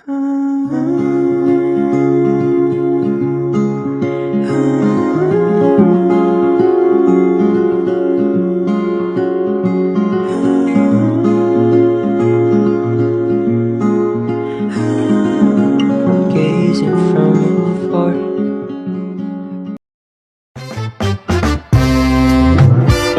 Gazing from afar.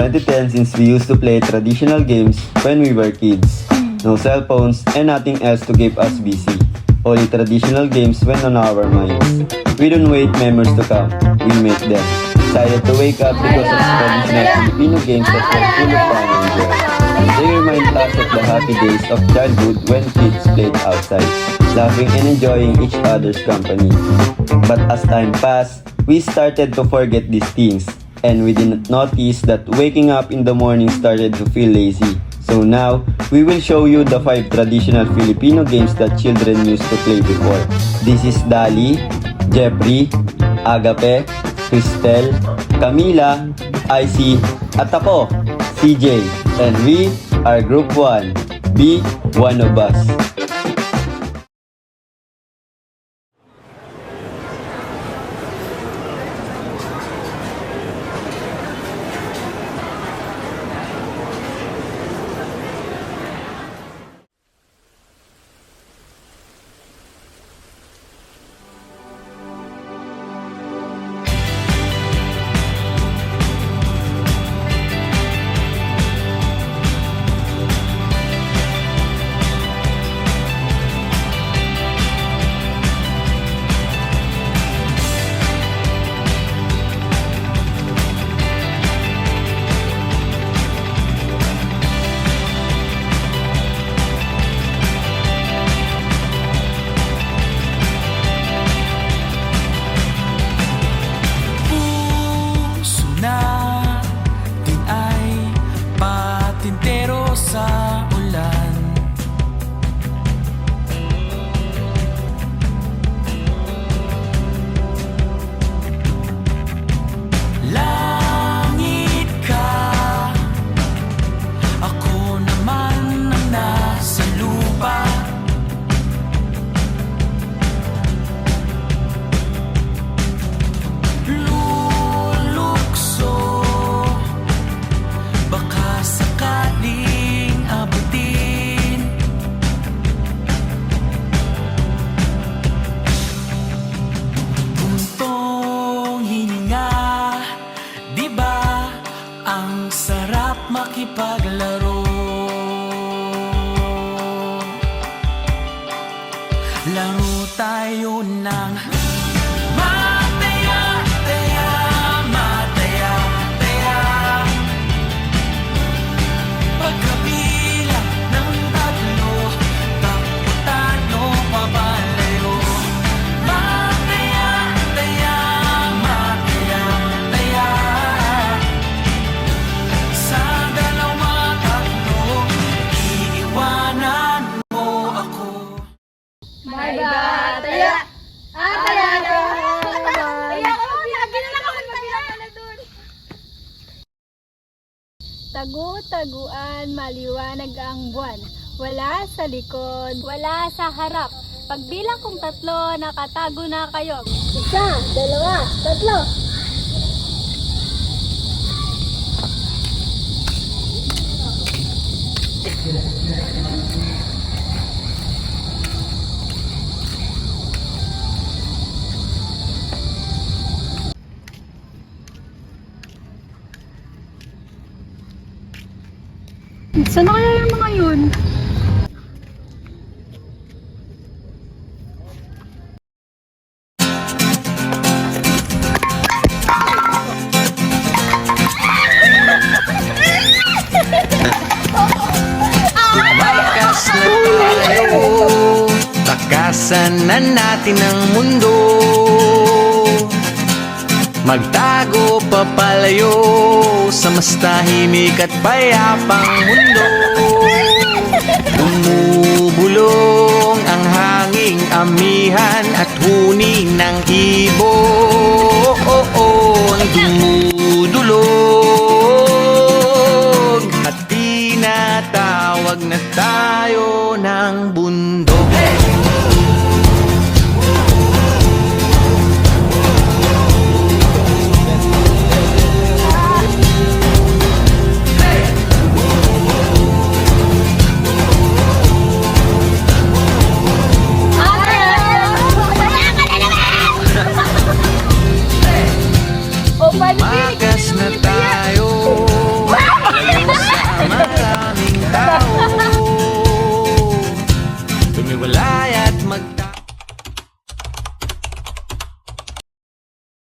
2010 since we used to play traditional games when we were kids. No cell phones and nothing else to keep us busy. Only traditional games went on our minds. We don't wait memories to come, we make them. Excited to wake up because of traditional Filipino games that were full of fun and joy. They remind us of the happy days of childhood when kids played outside, laughing and enjoying each other's company. But as time passed, we started to forget these things, and we didn't notice that waking up in the morning started to feel lazy. So now, we will show you the 5 traditional Filipino games that children used to play before. This is Dali, Jeffrey, Agape, Cristel, Camila, IC, at ako, CJ. And we are Group 1. Be one of us. Sa ulan, langit ka, ako naman ang nasa lupa. Lulukso, baka sakaling abutin. Buntong hininga, di ba ang sarap makipaglaro? Laro tayo ng mataya, taya, mataya, taya. Pagkabilang ng 3, takbo-tano pabalayo. Mataya, taya, mataya, taya. Sa 2, 3, iiwanan mo ako. Bye bye. Taya. Taya. Taya ko. Lagi na lang ako magpapala doon. Tagu-taguan, maliwanag ang buwan. Wala sa likod, wala sa harap. Pagbilang kong 3, nakatago na kayo. 1, 2, 3. Saan na kaya yung mga yun? Bakas na tayo, takasan na natin ang mundo. Magtago papalayo sa mas tahimik at payapang mundo. Umubulong ang hanging amihan at huni ng ibon.